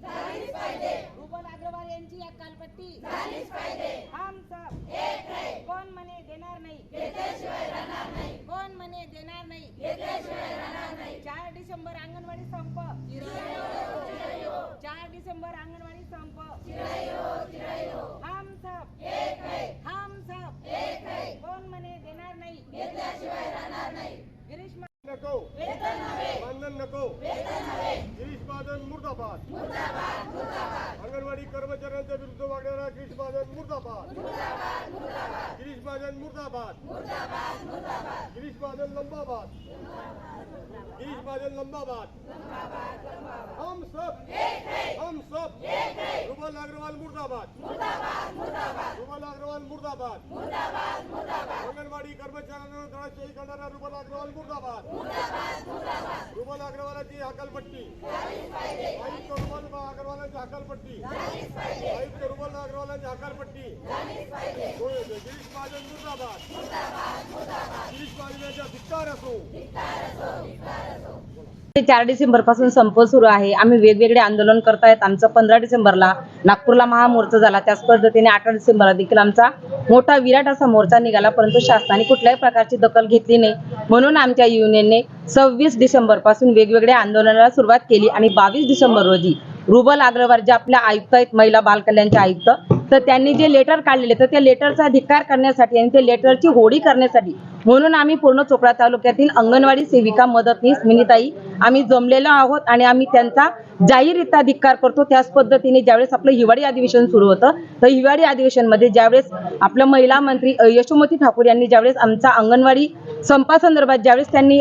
झालीच पाहिजे। रुबल अग्रवाल यांची हकालपट्टी झालीच पाहिजे। हम सब एक है। कोण म्हणे देणार नाही, घेतल्याशिवाय राहणार नाही। कोण म्हणे देणार नाही, घेतल्याशिवाय राहणार नाही। 4 डिसेंबर अंगणवाडी संप, 4 डिसेंबर अंगणवाडी संप, हम सब एक है। हम सब एक है। कोण म्हणे देणार नाही, घेतल्याशिवाय राहणार नाही। गिरीश नको वेतन नव्हे, मानधन नको वेतन नव्हे, गिरीश महाजन मुर्दाबाद। मुर्दाबाद मुर्दाबाद, अंगणवाडी कर्मचाऱ्यांच्या विरुद्ध वागणारा गिरीश महाजन मुर्दाबाद। मुर्दाबाद मुर्दाबाद, गिरीश महाजन मुर्दाबाद। मुर्दाबाद मुर्दाबाद, गिरीश महाजन लंबाबाद। गिरीश महाजन लंबाबाद। हम सब एक है। हम सब एक है। रुबल अग्रवाल मुर्दाबाद। मुर्दाबाद मुर्दाबाद, रुबल अग्रवाल मुर्दाबाद। मुर्दाबाद मुर्दाबाद, अंगणवाडी कर्मचाऱ्यांना दराशाही करणारा रुबल अग्रवाल मुर्दाबाद। मुर्दाबाद मुर्दाबाद, रुबल अग्रवालाची हकालपट्टी, झालीच पाहिजे। आयुक्त रुबल अग्रवालांची हकालपट्टी, झालीच पाहिजे। आयुक्त रुबल अग्रवालांची हकालपट्टी। झालीच पाहिजे। गिरीश महाजन मुर्दाबाद। मुर्दाबाद मुर्दाबाद, गिरीश महाजनाचा धिक्कार असो। 4 डिसेंबर पासून संप सुरू आहे। आम्ही वेगवेगळे आंदोलन करतायत। आमचं 15 डिसेंबरला नागपूरला महामोर्चा झाला, त्याच पद्धतीने 18 डिसेंबरला देखील आमचा मोठा विराट असा मोर्चा निघाला, परंतु शासनाने कुठल्याही प्रकारची दखल घेतली नाही। म्हणून आमच्या युनियनने 26 डिसेंबर पासून वेगवेगळ्या आंदोलनाला सुरुवात केली आणि 22 डिसेंबर रोजी रुबल अग्रवाल जे आपल्या आयुक्त आहेत, महिला बाल कल्याणचे आयुक्त, तर त्यांनी जे लेटर काढलेले तर त्या लेटरचा धिक्कार करण्यासाठी आणि ते लेटरची होळी करण्यासाठी म्हणून आम्ही पूर्ण चोपडा तालुक्यातील अंगणवाडी सेविका मदतनीस मिनीताई आम्ही जमलेलो आहोत आणि आम्ही त्यांचा जाहीररित्या धिक्कार करतो। त्याच पद्धतीने ज्यावेळेस आपलं हिवाळी अधिवेशन सुरू होतं, तर हिवाळी अधिवेशनमध्ये ज्यावेळेस आपलं महिला मंत्री यशोमती ठाकूर यांनी ज्यावेळेस आमचा अंगणवाडी संपासंदर्भात ज्यावेळेस त्यांनी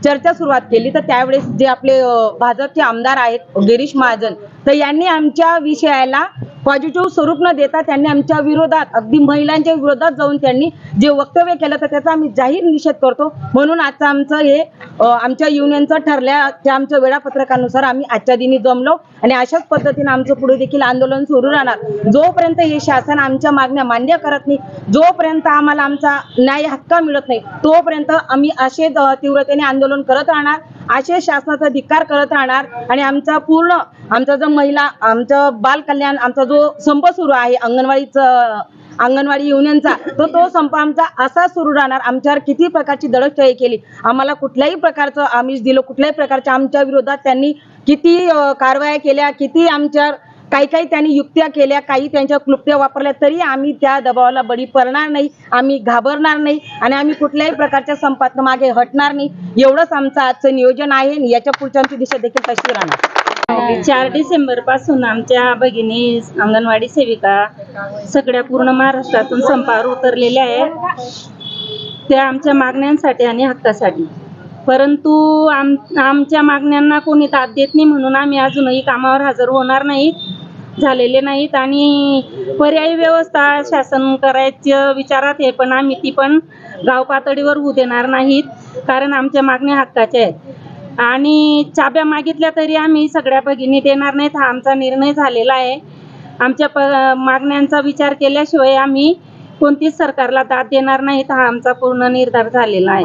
चर्चा सुरुवात केली, तर त्यावेळेस जे आपले भाजपचे आमदार आहेत गिरीश महाजन, तर यांनी आमच्या विषयाला पॉझिटिव्ह स्वरूप न देता त्यांनी आमच्या विरोधात, अगदी महिलांच्या विरोधात जाऊन त्यांनी जे वक्तव्य केलं, तर त्याचा आम्ही जाहीर निषेध करतो। म्हणून आजचं आमचं हे आमच्या युनियनचं ठरल्या त्या आमच्या वेळापत्रकानुसार आम्ही आजच्या दिनी जमलो आणि अशाच पद्धतीने आमचं पुढे देखील आंदोलन सुरू राहणार। जोपर्यंत हे शासन आमच्या मागण्या मान्य करत नाही, जोपर्यंत आम्हाला आमचा न्याय हक्क मिळत नाही, तोपर्यंत आम्ही असे तीव्रतेने आंदोलन करत राहणार, असे शासनाचा धिक्कार करत राहणार आणि आमचा पूर्ण आमचा जो महिला आमचं बाल कल्याण आमचा जो संप सुरू आहे अंगणवाडी युनियनचा, तो संप आमचा असा सुरू राहणार। आमच्यावर किती प्रकारची दडपशाही केली, आम्हाला कुठल्याही प्रकारचं आमिष दिलं, कुठल्याही प्रकारच्या आमच्या विरोधात त्यांनी किती कारवाया केल्या, किती आमच्यावर काही त्यांनी युक्त्या केल्या, काही त्यांच्या क्लुप्त्या वापरल्या, तरी आम्ही त्या दबावाला बळी पडणार नाही, आम्ही घाबरणार नाही आणि आम्ही कुठल्याही प्रकारच्या संपातनं मागे हटणार नाही। एवढंच आमचं आजचं नियोजन आहे आणि याच्या पुढची आमची दिशा देखील तशी राहणार। 4 डिसेंबर पासून आमच्या भगिनी अंगणवाडी सेविका सगळ्या पूर्ण महाराष्ट्रातून संपावर उतरलेल्या आहेत, त्या आमच्या मागण्यांसाठी आणि हक्कासाठी। परंतु आमच्या मागण्यांना कोणी दाद देत नाही, म्हणून आम्ही अजूनही कामावर हजर होणार झालेले नाहीत आणि पर्यायी व्यवस्था शासन करायच्या विचारात आहे, पण आम्ही ती पण गाव पातळीवर होऊ देणार नाहीत, कारण आमच्या मागण्या हक्काच्या आहेत आणि चाब्या मागितल्या तरी आम्ही सगळ्या भगिनी देणार नाहीत। हा आमचा निर्णय झालेला आहे। आमच्या मागण्यांचा विचार केल्याशिवाय आम्ही कोणतीच सरकारला दाद देणार नाहीत, हा आमचा पूर्ण निर्धार झालेला आहे।